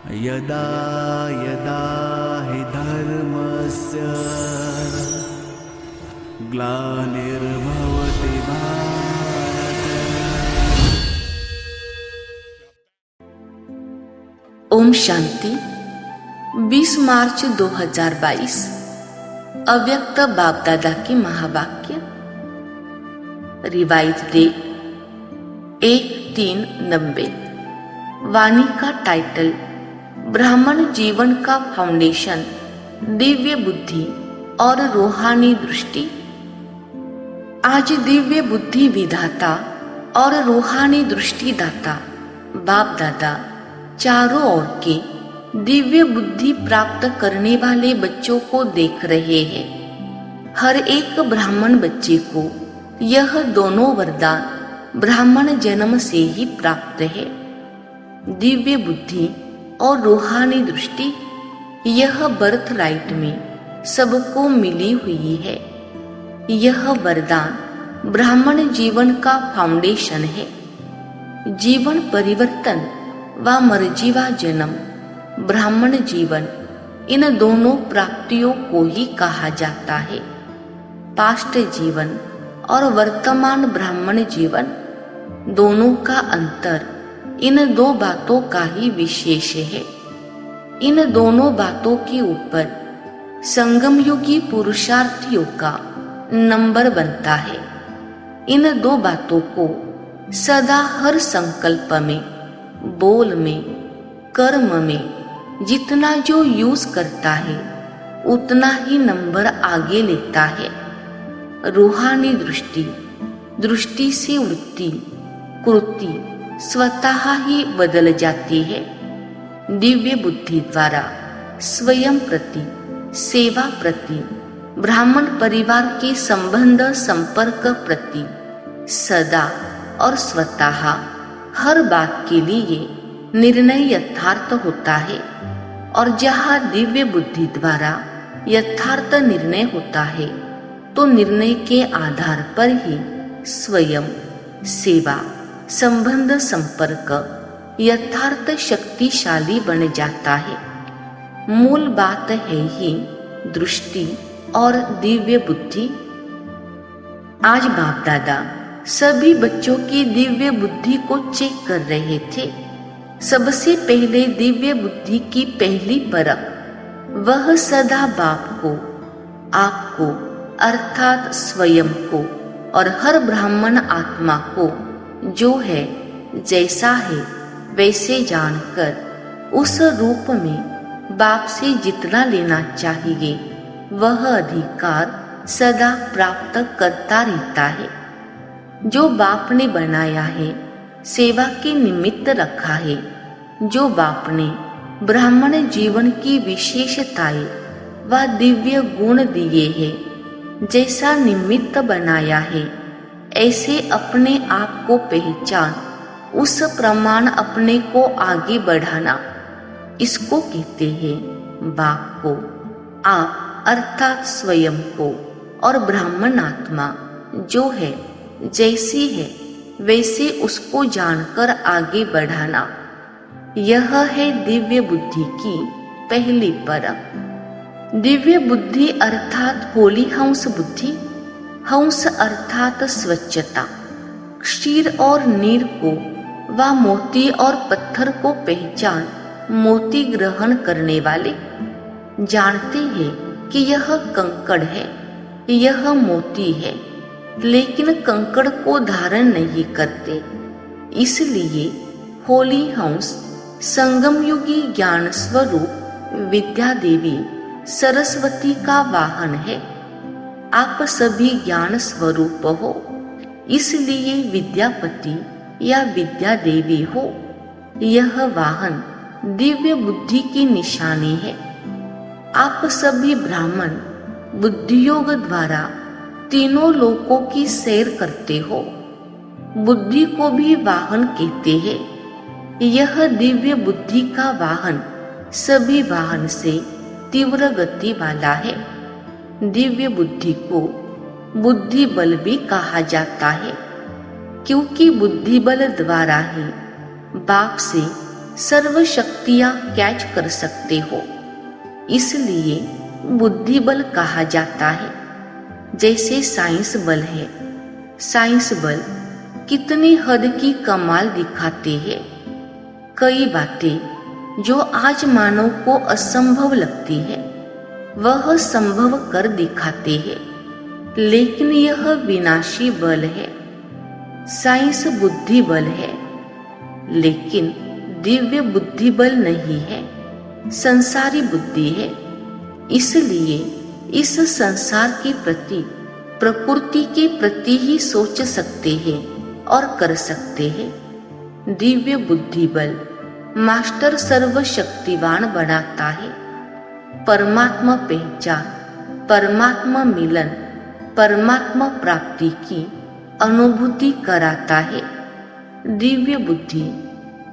यदा यदा हि धर्मस्य ग्लानिर्भवति भारत। ओम शांति। 20 मार्च 2022 अव्यक्त बाप दादा की महावाक्य। Revise day 1390। वाणी का टाइटल ब्राह्मण जीवन का फाउंडेशन, दिव्य बुद्धि और रूहानी दृष्टि। आज दिव्य बुद्धि विधाता और रूहानी दृष्टि दाता बाप दादा चारों ओर के दिव्य बुद्धि प्राप्त करने वाले बच्चों को देख रहे हैं। हर एक ब्राह्मण बच्चे को यह दोनों वरदान ब्राह्मण जन्म से ही प्राप्त है। दिव्य बुद्धि और रूहानी दृष्टि यह बर्थ राइट में सबको मिली हुई है। यह वरदान ब्राह्मण जीवन का फाउंडेशन है। जीवन परिवर्तन व मर्जीवा जन्म, ब्राह्मण जीवन, इन दोनों प्राप्तियों को ही कहा जाता है। पास्ट जीवन और वर्तमान ब्राह्मण जीवन दोनों का अंतर इन दो बातों का ही विशेष है। इन दोनों बातों के ऊपर संगम युगी पुरुषार्थियों का नंबर बनता है। इन दो बातों को सदा हर संकल्प में, बोल में, कर्म में जितना जो यूज करता है उतना ही नंबर आगे लेता है। रूहानी दृष्टि, दृष्टि से वृत्ति, कृति स्वतः ही बदल जाती है। दिव्य बुद्धि द्वारा स्वयं प्रति, सेवा प्रति, ब्राह्मण परिवार के संबंध संपर्क प्रति सदा और स्वतः हर बात के लिए निर्णय यथार्थ होता है। और जहाँ दिव्य बुद्धि द्वारा यथार्थ निर्णय होता है तो निर्णय के आधार पर ही स्वयं, सेवा, संबंध संपर्क यथार्थ शक्तिशाली बन जाता है। मूल बात है ही दृष्टि और दिव्य बुद्धि। आज बाप दादा सभी बच्चों की दिव्य बुद्धि को चेक कर रहे थे। सबसे पहले दिव्य बुद्धि की पहली परख वह सदा बाप को, आपको अर्थात स्वयं को और हर ब्राह्मण आत्मा को जो है जैसा है वैसे जानकर उस रूप में बाप से जितना लेना चाहिए वह अधिकार सदा प्राप्त करता रहता है। जो बाप ने बनाया है, सेवा के निमित्त रखा है, जो बाप ने ब्राह्मण जीवन की विशेषताएं व दिव्य गुण दिए हैं, जैसा निमित्त बनाया है ऐसे अपने आप को पहचान, उस प्रमाण अपने को आगे बढ़ाना, इसको कहते हैं बाप को, आप अर्थात स्वयं को और ब्राह्मण आत्मा जो है जैसी है वैसे उसको जानकर आगे बढ़ाना। यह है दिव्य बुद्धि की पहली परख। दिव्य बुद्धि अर्थात होली हंस बुद्धि। हंस अर्थात स्वच्छता, क्षीर और नीर को व मोती और पत्थर को पहचान मोती ग्रहण करने वाले जानते हैं कि यह कंकड़ है, यह मोती है, लेकिन कंकड़ को धारण नहीं करते। इसलिए होली हंस संगम युगी ज्ञान स्वरूप विद्या देवी सरस्वती का वाहन है। आप सभी ज्ञान स्वरूप हो, इसलिए विद्यापति या विद्या देवी हो। यह वाहन दिव्य बुद्धि की निशानी है। आप सभी ब्राह्मण बुद्धियोग द्वारा तीनों लोकों की सैर करते हो। बुद्धि को भी वाहन कहते हैं। यह दिव्य बुद्धि का वाहन सभी वाहन से तीव्र गति वाला है। दिव्य बुद्धि को बुद्धि बल भी कहा जाता है, क्योंकि बुद्धि बल द्वारा ही बाप से सर्वशक्ति शक्तियां कैच कर सकते हो। इसलिए बुद्धि बल कहा जाता है। जैसे साइंस बल है, साइंस बल कितनी हद की कमाल दिखाते हैं। कई बातें जो आज मानव को असंभव लगती है वह संभव कर दिखाते हैं। लेकिन यह विनाशी बल है। साइंस बुद्धि बल है, लेकिन दिव्य बुद्धि बल नहीं है, संसारी बुद्धि है। इसलिए इस संसार के प्रति, प्रकृति के प्रति ही सोच सकते हैं और कर सकते हैं। दिव्य बुद्धि बल मास्टर सर्वशक्तिवान बनाता है। परमात्मा पहचान, परमात्मा मिलन, परमात्मा प्राप्ति की अनुभूति कराता है। दिव्य बुद्धि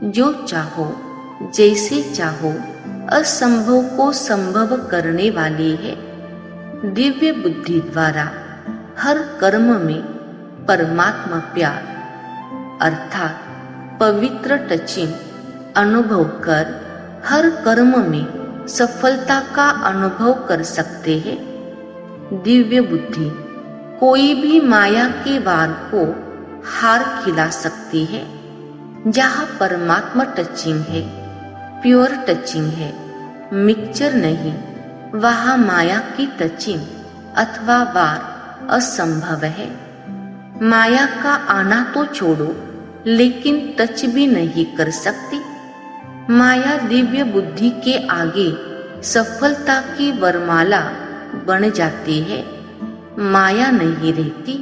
जो चाहो, जैसे चाहो, असंभव को संभव करने वाली है। दिव्य बुद्धि द्वारा हर कर्म में परमात्मा प्यार अर्थात पवित्र टचिंग अनुभव कर हर कर्म में सफलता का अनुभव कर सकते हैं। दिव्य बुद्धि कोई भी माया के वार को हार खिला सकती है। जहाँ परमात्मा टचिंग है, प्योर टचिंग है, मिक्सचर नहीं, वहाँ माया की टचिंग अथवा वार असंभव है। माया का आना तो छोड़ो, लेकिन टच भी नहीं कर सकती। माया दिव्य बुद्धि के आगे सफलता की वरमाला बन जाती है, माया नहीं रहती।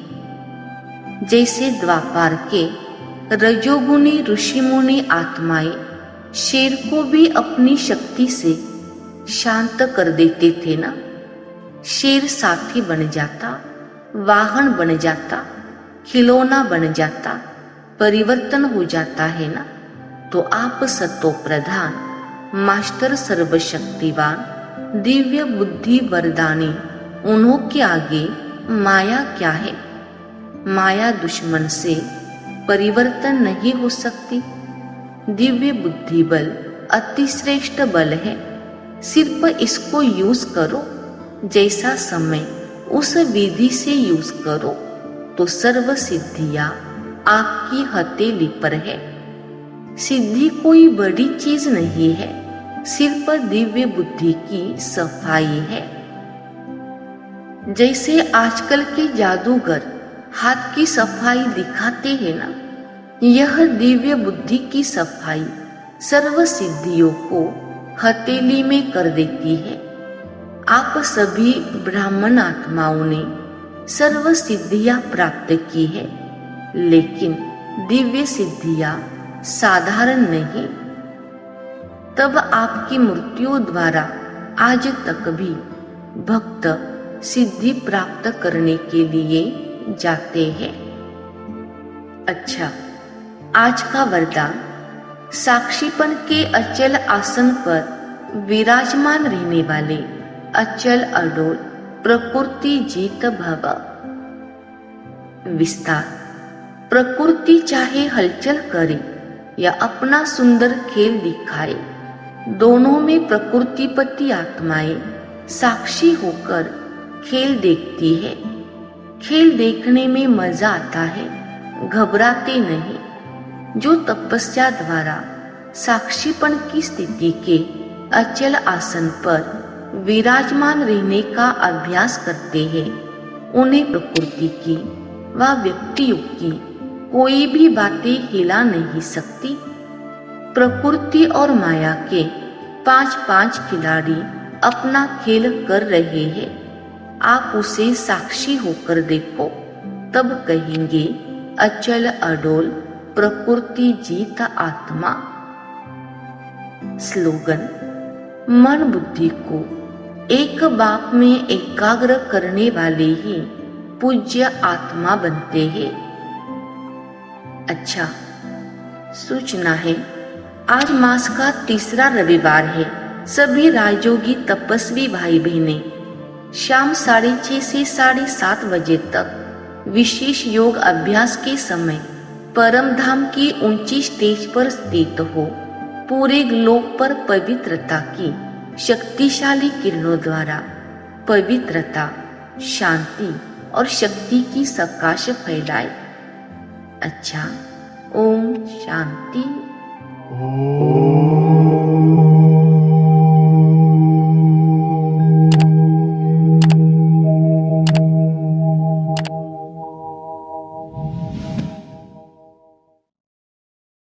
जैसे द्वापार के रजोगुणी ऋषि मुनि आत्माएं शेर को भी अपनी शक्ति से शांत कर देते थे ना। शेर साथी बन जाता, वाहन बन जाता, खिलौना बन जाता, परिवर्तन हो जाता है ना। तो आप सतो प्रधान, मास्टर सर्वशक्तिवान, दिव्य बुद्धि वरदानी, उन्हों के आगे माया क्या है। माया दुश्मन से परिवर्तन नहीं हो सकती। दिव्य बुद्धि बल अतिश्रेष्ठ बल है। सिर्फ इसको यूज करो, जैसा समय उस विधि से यूज करो तो सर्व सिद्धियां आपकी हथेली पर है। सिद्धि कोई बड़ी चीज नहीं है, सिर्फ दिव्य बुद्धि की सफाई है। जैसे आजकल के जादूगर हाथ की सफाई दिखाते हैं ना, यह दिव्य बुद्धि की सफाई सर्व सिद्धियों को हथेली में कर देती है। आप सभी ब्राह्मण आत्माओं ने सर्व सिद्धियां प्राप्त की है, लेकिन दिव्य सिद्धियां साधारण नहीं। तब आपकी मृत्यु द्वारा आज तक भी भक्त सिद्धि प्राप्त करने के लिए जाते हैं। अच्छा, आज का वरदान, साक्षीपन के अचल आसन पर विराजमान रहने वाले अचल अडोल प्रकृति जीत भव। विस्तार, प्रकृति चाहे हलचल करे या अपना सुंदर खेल दिखाए, दोनों में प्रकृतिपति आत्माएं साक्षी होकर खेल देखती है। खेल देखने में मजा आता है, घबराते नहीं। जो तपस्या द्वारा साक्षीपन की स्थिति के अचल आसन पर विराजमान रहने का अभ्यास करते हैं, उन्हें प्रकृति की व व्यक्तियों की कोई भी बातें हिला नहीं सकती। प्रकृति और माया के 5-5 खिलाड़ी अपना खेल कर रहे हैं। आप उसे साक्षी होकर देखो, तब कहेंगे अचल अडोल प्रकृति जीत आत्मा। स्लोगन, मन बुद्धि को एक बाप में एकाग्र करने वाले ही पूज्य आत्मा बनते हैं। अच्छा, सूचना है, आज मास का तीसरा रविवार है। सभी राजयोगी तपस्वी भाई बहनें शाम 6:30 से 7:30 बजे तक विशेष योग अभ्यास के समय परम धाम की ऊंची स्टेज पर स्थित हो पूरे ग्लोब पर पवित्रता की शक्तिशाली किरणों द्वारा पवित्रता, शांति और शक्ति की प्रकाश फैलाए। अच्छा, ओम शांति। ॐ